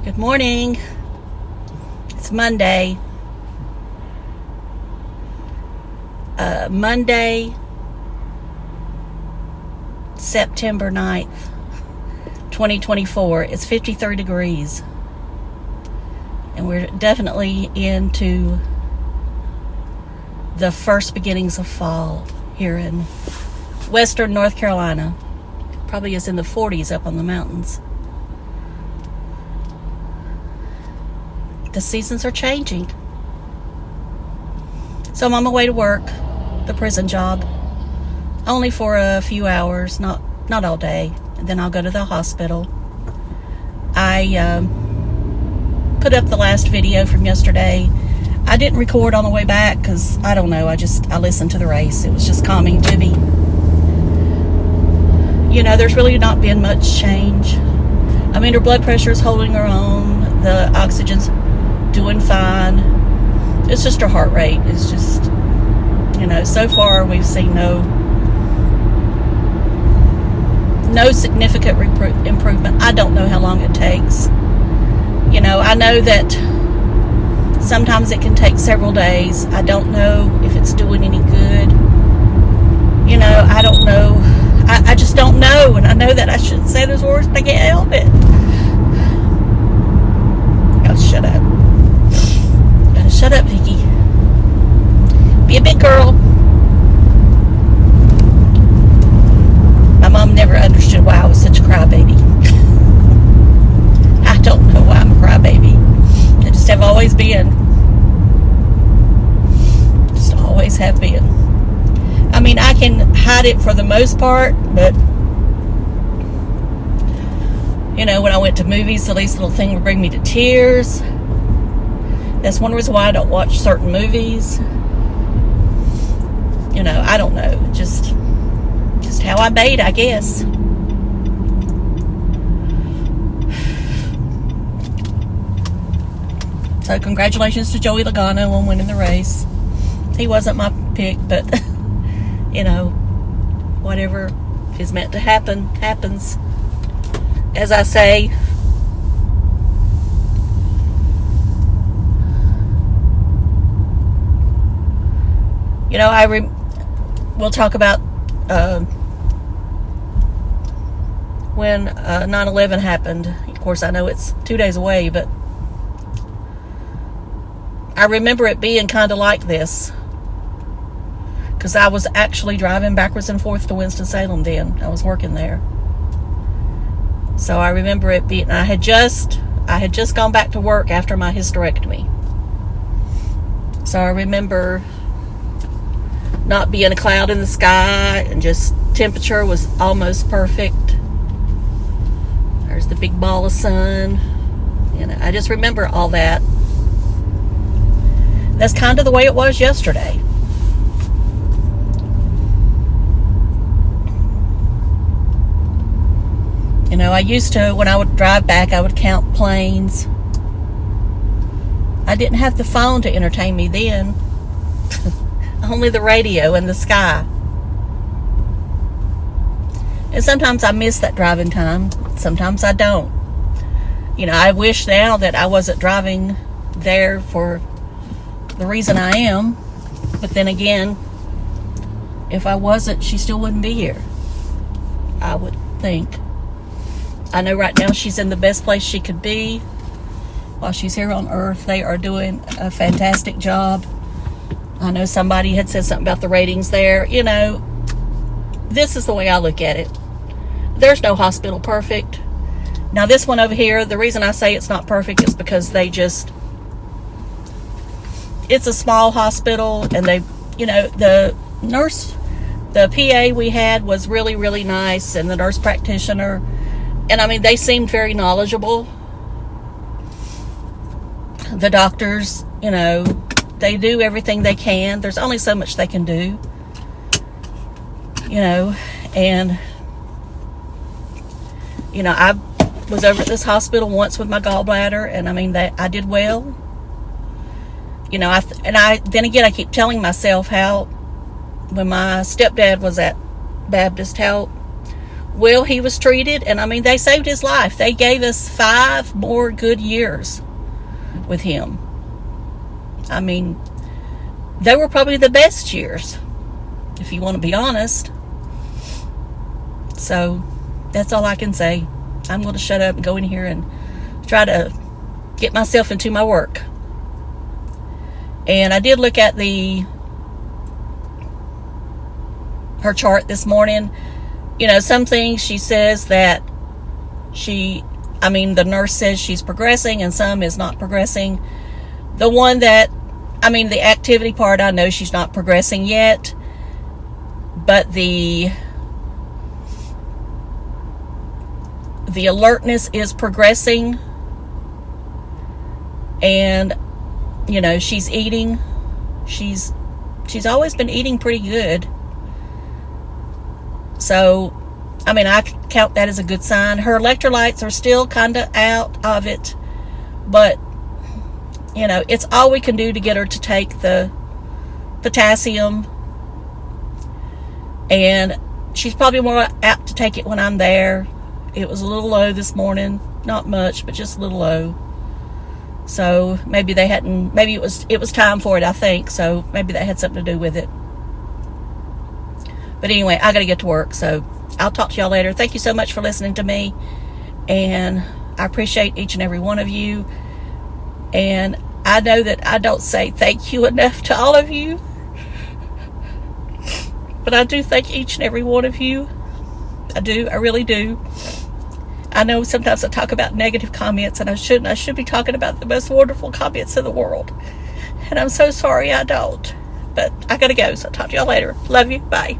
Good morning. It's Monday. Monday, September 9th, 2024. It's 53 degrees. And we're definitely into the first beginnings of fall here in western North Carolina. Probably is in the 40s up on the mountains. The seasons are changing. So I'm on my way to work, the prison job, only for a few hours, not all day, and then I'll go to the hospital. I put up the last video from yesterday. I didn't record on the way back because I don't know, I listened to the race. It was just calming to me. You know, there's really not been much change. I mean, her blood pressure is holding her own, the oxygen's doing fine. It's just her heart rate is just, you know, so far we've seen no significant improvement. I don't know how long it takes. You know, I know that sometimes it can take several days. I don't know if it's doing any good. You know, I don't know. I just don't know, and I know that I shouldn't say those words, but I can't help it. Oh, shut up. Shut up, Vicky. Be a big girl. My mom never understood why I was such a crybaby. I don't know why I'm a crybaby. I just have always been. Just always have been. I mean, I can hide it for the most part, but you know, when I went to movies, the least little thing would bring me to tears. That's one reason why I don't watch certain movies. You know, I don't know. Just how I'm made, I guess. So congratulations to Joey Logano on winning the race. He wasn't my pick, but you know, whatever is meant to happen, happens. As I say, you know, we'll talk about when 9/11 happened. Of course, I know it's 2 days away, but I remember it being kind of like this. Because I was actually driving backwards and forth to Winston-Salem then. I was working there. So I remember it being, I had just gone back to work after my hysterectomy. So I remember not being a cloud in the sky, and just temperature was almost perfect. There's the big ball of sun. You know, I just remember all that. That's kind of the way it was yesterday. You know, I used to, when I would drive back, I would count planes. I didn't have the phone to entertain me then. Only the radio and the sky. And sometimes I miss that driving time. Sometimes I don't. You know, I wish now that I wasn't driving there for the reason I am. But then again, if I wasn't, she still wouldn't be here, I would think. I know right now she's in the best place she could be while she's here on Earth. They are doing a fantastic job. I know somebody had said something about the ratings there. You know, this is the way I look at it. There's no hospital perfect. Now this one over here, the reason I say it's not perfect is because it's a small hospital, and they, you know, the nurse, the PA we had was really, really nice, and the nurse practitioner, and I mean, they seemed very knowledgeable. The doctors, you know, they do everything they can. There's only so much they can do, you know. And you know, I was over at this hospital once with my gallbladder, and I mean, I did well. You know, then again, I keep telling myself how when my stepdad was at Baptist, how well he was treated, and I mean, they saved his life. They gave us 5 more good years with him. I mean, they were probably the best years, if you want to be honest. So that's all I can say. I'm going to shut up and go in here and try to get myself into my work. And I did look at her chart this morning. You know, some things she says that the nurse says she's progressing, and some is not progressing. The one that, the activity part, I know she's not progressing yet, but the alertness is progressing. And, you know, she's eating. She's always been eating pretty good. So, I count that as a good sign. Her electrolytes are still kind of out of it, but, you know, it's all we can do to get her to take the potassium. And she's probably more apt to take it when I'm there. It was a little low this morning. Not much, but just a little low. So maybe it was time for it, I think. So maybe that had something to do with it. But anyway, I got to get to work. So I'll talk to y'all later. Thank you so much for listening to me. And I appreciate each and every one of you. And I know that I don't say thank you enough to all of you. But I do thank each and every one of you. I do. I really do. I know sometimes I talk about negative comments, and I shouldn't. I should be talking about the most wonderful comments in the world. And I'm so sorry I don't. But I gotta go, so I'll talk to y'all later. Love you. Bye.